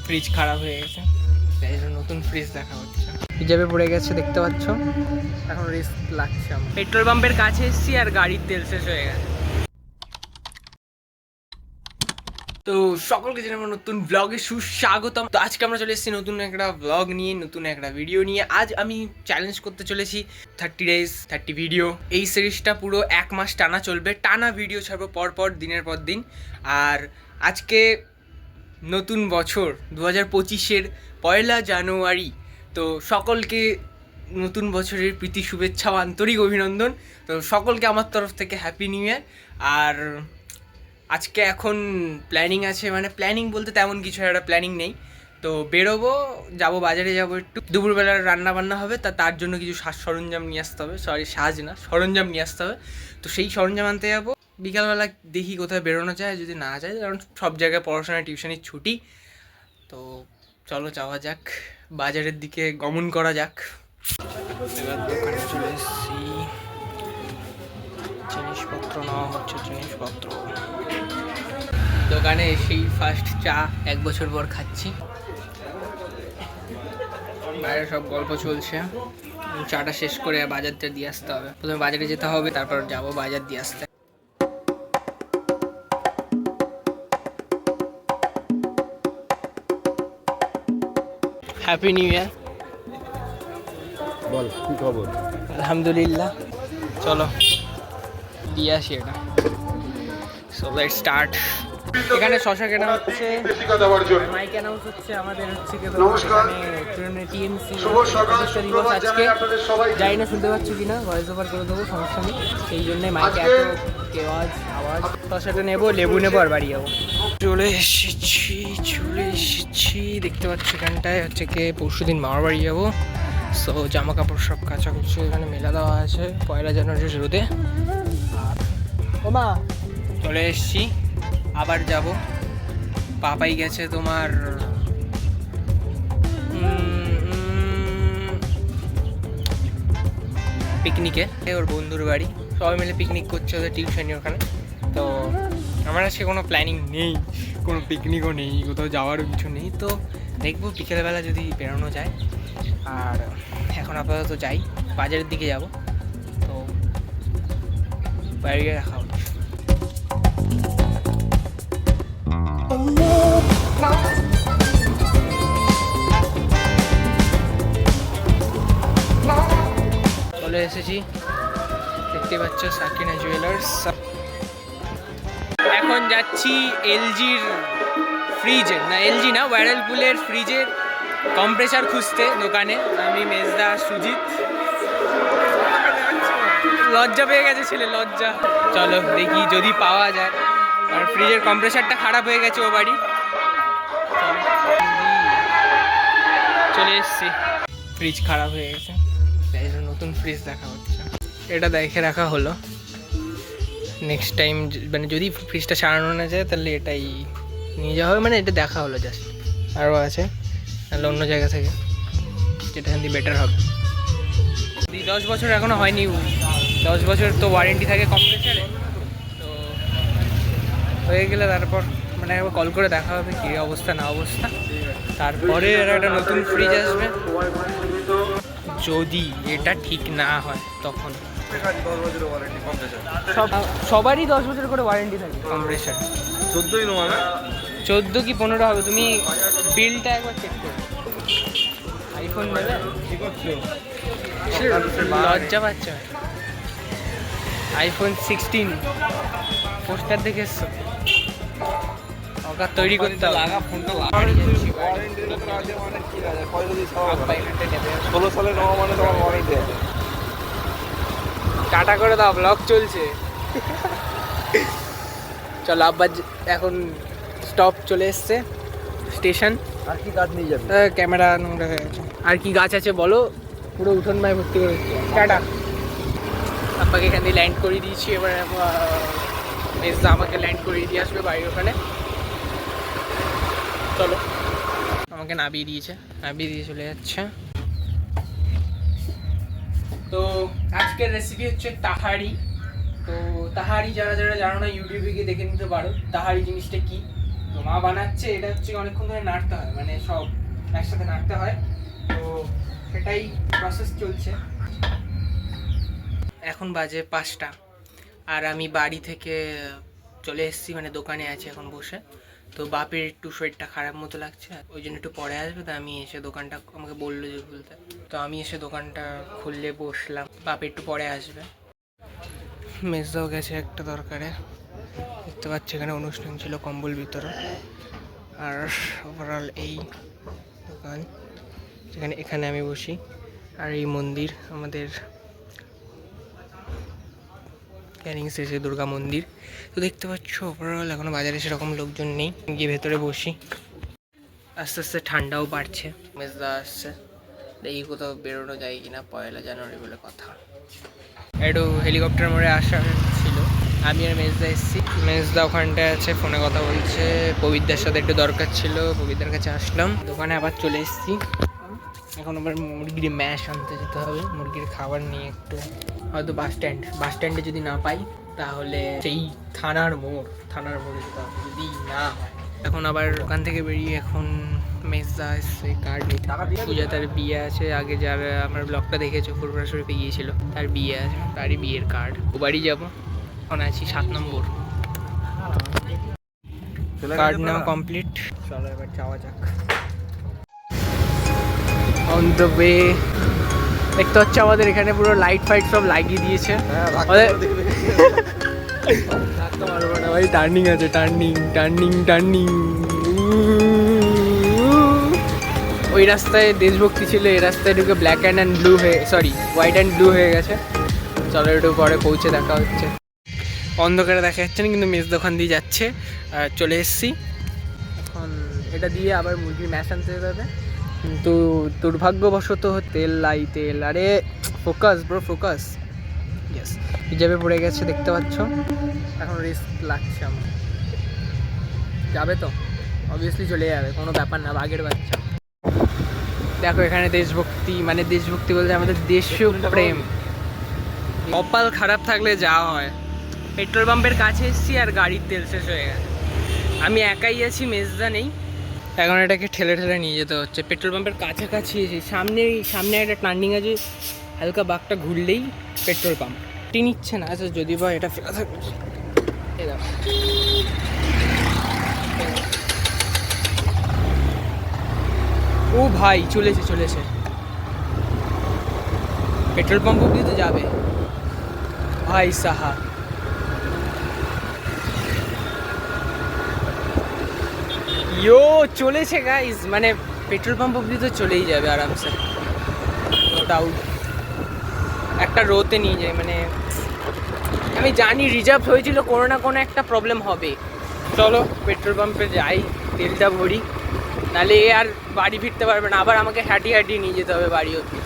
Fridge খারাপ হয়ে গেছে, তাই জন্য নতুন ফ্রিজ দেখা হচ্ছে। হিজাবে পড়ে গেছে দেখতে পাচ্ছ, এখন রিস্ক লাগছে। আমার পেট্রোল পাম্পের কাছে এসেছি আর গাড়ির তেল শেষ হয়ে গেছে। তো সকলকে জানাই আমার নতুন ব্লগে সুস্বাগতম। তো আজকে আমরা চলে এসেছি নতুন একটা ব্লগ নিয়ে, নতুন একটা ভিডিও নিয়ে। আজ আমি চ্যালেঞ্জ করতে চলেছি 30 ডেজ 30 ভিডিও। এই সিরিজটা পুরো 1 মাস টানা চলবে, টানা ভিডিও ছাড়বো পর দিনের পর দিন। আর আজকে নতুন বছর 2025-এর 1 জানুয়ারি। তো সকলকে নতুন বছরের প্রীতি শুভেচ্ছা ও আন্তরিক অভিনন্দন। তো সকলকে আমার তরফ থেকে হ্যাপি নিউ ইয়ার। আর আজকে এখন প্ল্যানিং আছে, মানে প্ল্যানিং বলতে তেমন কিছু একটা প্ল্যানিং নেই। তো বেরোবো, যাবো বাজারে, যাবো একটু, দুপুরবেলার রান্না বান্না হবে, তার জন্য কিছু সাজ সরঞ্জাম নিয়ে আসতে হবে, সরঞ্জাম নিয়ে আসতে হবে। তো সেই সরঞ্জাম আনতে যাবো। বিকালবেলা দেখি কোথায় বেরোনো যায়, যদি না যায়, কারণ সব জায়গায় পড়াশোনা টিউশনের ছুটি। তো চলো যাওয়া যাক, বাজারের দিকে গমন করা যাক। এবার দোকানে চলে এসেছি, জিনিসপত্র নেওয়া হচ্ছে। দোকানে এসেই ফার্স্ট চা 1 বছর পর খাচ্ছি। বাইরে সব গল্প চলছে, চাটা শেষ করে বাজারটা দিয়ে আসতে হবে। প্রথমে বাজারে যেতে হবে, তারপর যাবো বাজার দিয়ে আসতে। Happy new year. বল কি খবর? আলহামদুলিল্লাহ। চলো দিয়ে আসি এটা। So let's start. এখানে শশা কেনা হচ্ছে, মাইক অ্যানাউন্স হচ্ছে আমাদের হচ্ছে কি টিএমসি প্রতিষ্ঠা দিবস আজকে। জানি না শুনতে পাচ্ছ কিনা, ভয়েস ওভার করে দেবো, সমস্যা নেই। সেই জন্যে মাইকে এত আওয়াজ। শশাটা নেবো, লেবু নেবো আর বাড়ি যাবো। চলে এসেছি দেখতে পাচ্ছি। এখানটায় হচ্ছে কি পরশুদিন মামার বাড়ি যাবো। সো জামা কাপড় সব কাচা কুচি এখানে মেলা দেওয়া আছে 1 জানুয়ারির শুরুতে। আর ওমা চলে এসেছি, আবার যাব। পাপাই গেছে তোমার পিকনিকে, ওর বন্ধুর বাড়ি। সবাই মিলে পিকনিক করছে, ওদের টিউশনি ওখানে। তো আমার আজকে কোনো প্ল্যানিং নেই, কোনো পিকনিকও নেই, কোথাও যাওয়ারও কিছু নেই। তো দেখবো বিকেলবেলা যদি বেরোনো যায়। আর এখন আপাতত যাই, বাজারের দিকে যাব। তো বাইরে গিয়ে দেখা হচ্ছে। চলে এসেছি, দেখতে পাচ্ছ সাকিনা জুয়েলার্স। এখন যাচ্ছি এলজির ফ্রিজের, না এলজি না, ওয়ারেলপুলের ফ্রিজের কম্প্রেসার খুঁজতে দোকানে। আমি মেজদা সুজিত। লজ্জা পেয়ে গেছে ছেলে, লজ্জা। চলো দেখি যদি পাওয়া যায়। আর ফ্রিজের কম্প্রেসারটা খারাপ হয়ে গেছে ও বাড়ি। চলে এসছি, ফ্রিজ খারাপ হয়ে গেছে, তাই জন্য নতুন ফ্রিজ দেখা হচ্ছে। এটা দেখে রাখা হলো, নেক্সট টাইম মানে যদি ফ্রিজটা সারানো না যায় তাহলে এটাই নিয়ে যাওয়া হবে। মানে এটা দেখা হলো জাস্ট, আরও আছে তাহলে অন্য জায়গা থেকে, যেটা এখান থেকে বেটার হবে। 10 বছর এখনও হয়নি, 10 বছর তো ওয়ারেন্টি থাকে কম্প্রেসারে। তো হয়ে গেলে তারপর মানে একবার কল করে দেখা হবে কী অবস্থা না অবস্থা। তারপরে এর একটা নতুন ফ্রিজ আসবে। যদি এটা ঠিক না হয় তখন সবারই 10 বছর করে ওয়ারেন্টি থাকে কম্প্রেসার। 14 কি 15 হবে, তুমি বিলটা একবার চেক করো। আইফোন নেবে, লজ্জা পাচ্ছ? আইফোন 16 পোস্টার দেখে এসছো, ওটা তৈরি করতে হবে। 16 সালে নেওয়া মানে তোমার ওয়ারেন্টি আছে। টাটা করে দাও, ব্লগ চলছে। চলো আব্বা এখন স্টপ চলে এসছে, স্টেশন। আর কি কাজ নিয়ে যাবে? ক্যামেরা নোংরা হয়ে গেছে। আর কি গাছ আছে বলো, পুরো উঠোন মায় ভর্তি করে টাটা। আব্বাকে এখান দিয়ে ল্যান্ড করিয়ে দিয়েছি। এবার মেজদা আমাকে ল্যান্ড করিয়ে দিয়ে আসবে বাড়ির ওখানে। চলো, আমাকে নামিয়ে দিয়ে চলে যাচ্ছে। তো আজকের রেসিপি হচ্ছে তাহারি। তো তাহারি যারা জানো না, ইউটিউবে গিয়ে দেখে নিতে পারো তাহারি জিনিসটা কি। তো মা বানাচ্ছে, এটা হচ্ছে অনেকক্ষণ ধরে নাড়তে হয়, মানে সব একসাথে নাড়তে হয়, তো সেটাই প্রসেস চলছে। এখন বাজে 5টা, আর আমি বাড়ি থেকে চলে এসেছি, মানে দোকানে আছি এখন বসে। তো বাপের একটু শরীরটা খারাপ মতো লাগছে, ওই জন্য একটু পরে আসবে, তো আমি এসে দোকানটা আমাকে বললো যে খুলতে, তো আমি এসে দোকানটা খুললে বসলাম। বাপ একটু পরে আসবে। মেজদাও গেছে একটা দরকারে, দেখতে পাচ্ছি এখানে অনুষ্ঠান ছিল কম্বল বিতরণ। আর ওভারঅল এই দোকান, এখানে আমি বসি। আর এই মন্দির আমাদের ক্যানিং শেষে দুর্গা মন্দির। তো দেখতে পাচ্ছ ওভারঅল এখনো বাজারে সেরকম লোকজন নেই, গিয়ে ভেতরে বসি। আস্তে আস্তে ঠান্ডাও বাড়ছে, মেজদা আসছে, দেখি কোথাও বেরোনো যায় কিনা, 1 জানুয়ারি বলে কথা। একটু হেলিকপ্টার মোড়ে আসার ছিল, আমি আর মেজদা এসেছি। মেজদা ওখানটায় আছে, ফোনে কথা বলছে। পবিদ্যার সাথে একটু দরকার ছিল, পবিদ্যার কাছে আসলাম। দোকানে আবার চলে এসেছি। এখন আবার মুরগির ম্যাশ আনতে যেতে হবে, মুরগির খাবার নিয়ে একটু, হয়তো বাস স্ট্যান্ডে যদি না পাই তাহলে সেই থানার মোড়ে যেতে হবে, যদি না হয়। এখন আবার ওখান থেকে বেরিয়ে এখন মেজদা এসছে কার্ড নিতে। পূজাতার বিয়ে আছে, আগে যার আমার ব্লগটা দেখেছো ফুরফুরা শরীফে গিয়েছিল, তার বিয়ে আছে, তারই বিয়ের কার্ড। ও বাড়ি যাবো, এখন আছি 7 নম্বর। কার্ড নেওয়া কমপ্লিট, চলো এবার যাওয়া যাক। On the way. দেখতে হচ্ছে আমাদের এখানে পুরো লাইট ফাইট সব লাগিয়ে দিয়েছে। ভাই টার্নিং আছে, টার্নিং। ওই রাস্তায় দেশভক্তি ছিল, এই রাস্তায় ঢুকে হোয়াইট অ্যান্ড ব্লু হয়ে গেছে। চলো একটু পরে পৌঁছে দেখা হচ্ছে। অন্ধকারে দেখা যাচ্ছে না, কিন্তু মেজ দোকান দিয়ে যাচ্ছে। চলে এসছি, এখন এটা দিয়ে আবার মুরগির ম্যাশ আনতে যেতে হবে, কিন্তু দুর্ভাগ্যবশত তেল আরে ফোকাস ইয়েস, হিজাবে পড়ে গেছে, দেখতে পাচ্ছ। এখন রিস্ক লাগছে আমার। যাবে তো অবভিয়াসলি চলে যাবে, কোনো ব্যাপার না, বাঘের বাচ্চা। দেখো এখানে দেশভক্তি বলতে আমাদের দেশপ্রেম। কপাল খারাপ থাকলে যাওয়া হয়। পেট্রোল পাম্পের কাছে এসেছি আর গাড়ির তেল শেষ হয়ে গেছে। আমি একাই আছি, মেজদা নেই। এখন এটাকে ঠেলে নিয়ে যেতে হচ্ছে। পেট্রোল পাম্পের কাছাকাছি এসে সামনে একটা টার্নিং আছে, হালকা বাঁকটা ঘুরলেই পেট্রোল পাম্প। নিচ্ছে না, আচ্ছা যদি বা এটা ফেলা থাকবে। ও ভাই চলেছে পেট্রোল পাম্প অব্দি তো যাবে ভাই সাহা। চলেছে গাইস, মানে পেট্রোল পাম্প অব্দি তো চলেই যাবে আরামসে, নো ডাউট। একটা রোতে নিয়ে যায়, মানে আমি জানি রিজার্ভ হয়েছিল, কোনো না কোনো একটা প্রবলেম হবে। চলো পেট্রোল পাম্পে যাই, তেলটা ভরি, নাহলে এ আর বাড়ি ফিরতে পারবে না, আবার আমাকে হাঁটিয়ে নিয়ে যেতে হবে বাড়ি অব্দি।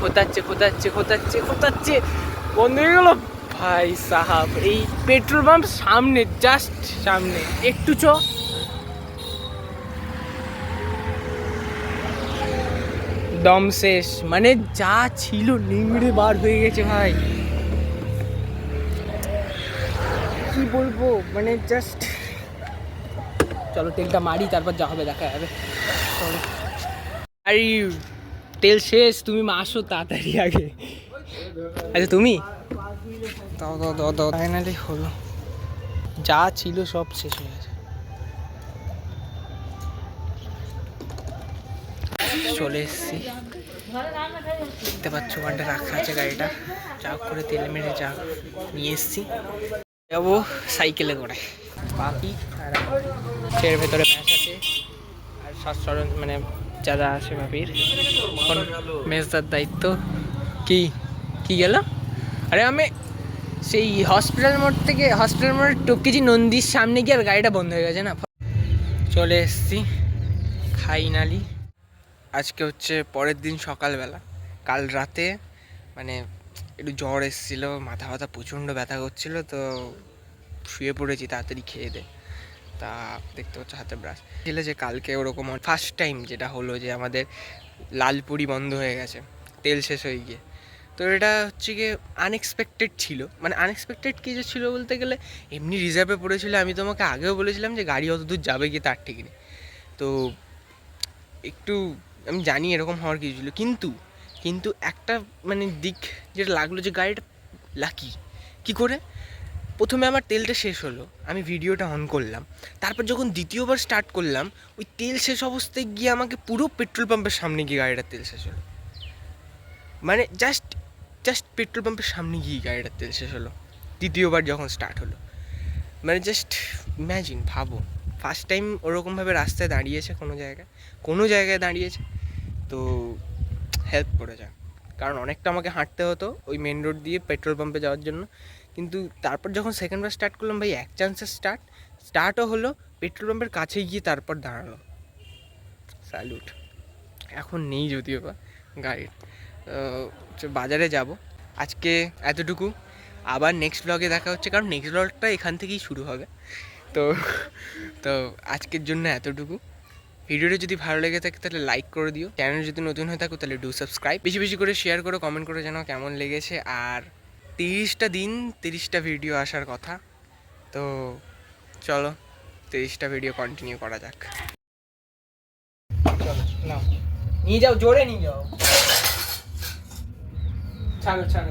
খোঁতাচ্ছে বন্ধ হয়ে গেল ভাই সাহাব। এই পেট্রোল পাম্প সামনে, জাস্ট সামনে, একটু দম শেষ, মানে যা ছিল নিংড়ে বার হয়ে গেছে ভাই, কি বলবো, মানে জাস্ট। চলো তেলটা মারি, তারপর যা হবে দেখা যাবে। চলো, আরে তেল শেষ, তুমি আসো তাড়াতাড়ি আগে। আচ্ছা তুমি দাও ফাইনালি হলো, যা ছিল সব শেষ হয়ে গেছে। চলে এসছি, দেখতে পাচ্ছ ওখানটা রাখা আছে গাড়িটা, যা করে তেল মেরে যা নিয়ে এসছি। যাবো সাইকেলে করে বাকি। আর এর ভেতরে ম্যাচ আছে, আর সাজসরঞ্জ মানে যারা আছে ভাবির। এখন মেজদার দায়িত্ব। কি গেল? আরে আমি সেই হসপিটাল মোড় টপকেছি, নন্দীর সামনে গিয়ে আর গাড়িটা বন্ধ হয়ে গেছে না। চলে এসছি ফাইনালি। আজকে হচ্ছে পরের দিন সকালবেলা। কাল রাতে মানে একটু জ্বর এসেছিলো, মাথা প্রচণ্ড ব্যথা করছিলো, তো শুয়ে পড়েছি তাড়াতাড়ি খেয়ে দে। তা দেখতে পাচ্ছ হাতে ব্রাশ ছিল, যে কালকে ওরকম ফার্স্ট টাইম যেটা হলো যে আমাদের লালপুরি বন্ধ হয়ে গেছে তেল শেষ হয়ে গিয়ে। তো এটা হচ্ছে গিয়ে আনএক্সপেক্টেড ছিল, মানে আনএক্সপেক্টেড কিছু ছিল বলতে গেলে এমনি রিজার্ভে পড়েছিল। আমি তোমাকে আগেও বলেছিলাম যে গাড়ি অত দূর যাবে কি তার ঠিক নেই। তো একটু আমি জানি এরকম হওয়ার কিছু ছিল, কিন্তু কিন্তু একটা মানে দিক যেটা লাগলো যে গাড়িটা লাকি। কী করে? প্রথমে আমার তেলটা শেষ হলো, আমি ভিডিওটা অন করলাম, তারপর যখন দ্বিতীয়বার স্টার্ট করলাম ওই তেল শেষ অবস্থায় গিয়ে আমাকে পুরো পেট্রোল পাম্পের সামনে গিয়ে গাড়িটার তেল শেষ হলো। মানে জাস্ট পেট্রোল পাম্পের সামনে গিয়ে গাড়িটার তেল শেষ হলো দ্বিতীয়বার যখন স্টার্ট হলো। মানে জাস্ট ইম্যাজিন, ভাবো ফার্স্ট টাইম ওরকমভাবে রাস্তায় দাঁড়িয়েছে, কোনো জায়গায় দাঁড়িয়েছে, তো হেল্প করে যায়। কারণ অনেকটা আমাকে হাঁটতে হতো ওই মেন রোড দিয়ে পেট্রোল পাম্পে যাওয়ার জন্য। কিন্তু তারপর যখন সেকেন্ডবার স্টার্ট করলাম ভাই, এক চান্সে স্টার্টও হলো, পেট্রোল পাম্পের কাছে গিয়ে তারপর দাঁড়ালো। স্যালুট। এখন নেই যদিও বা গাড়ির। বাজারে যাব আজকে, এতটুকু। আবার নেক্সট ব্লগে দেখা হচ্ছে, কারণ নেক্সট ব্লগটা এখান থেকেই শুরু হবে। তো তো আজকের জন্য এতটুকু। ভিডিওটা যদি ভালো লেগে থাকে তাহলে লাইক করে দিও, চ্যানেল যদি নতুন হয়ে থাকো তাহলে ডু সাবস্ক্রাইব, বেশি বেশি করে শেয়ার করো, কমেন্ট করে জানাও কেমন লেগেছে। আর 30টা দিন 30টা ভিডিও আসার কথা, তো চলো 30টা ভিডিও কন্টিনিউ করা যাক। চলো নাও, নিয়ে যাও, জোরে নিয়ে যাও। ছাড়ো ছাড়ো।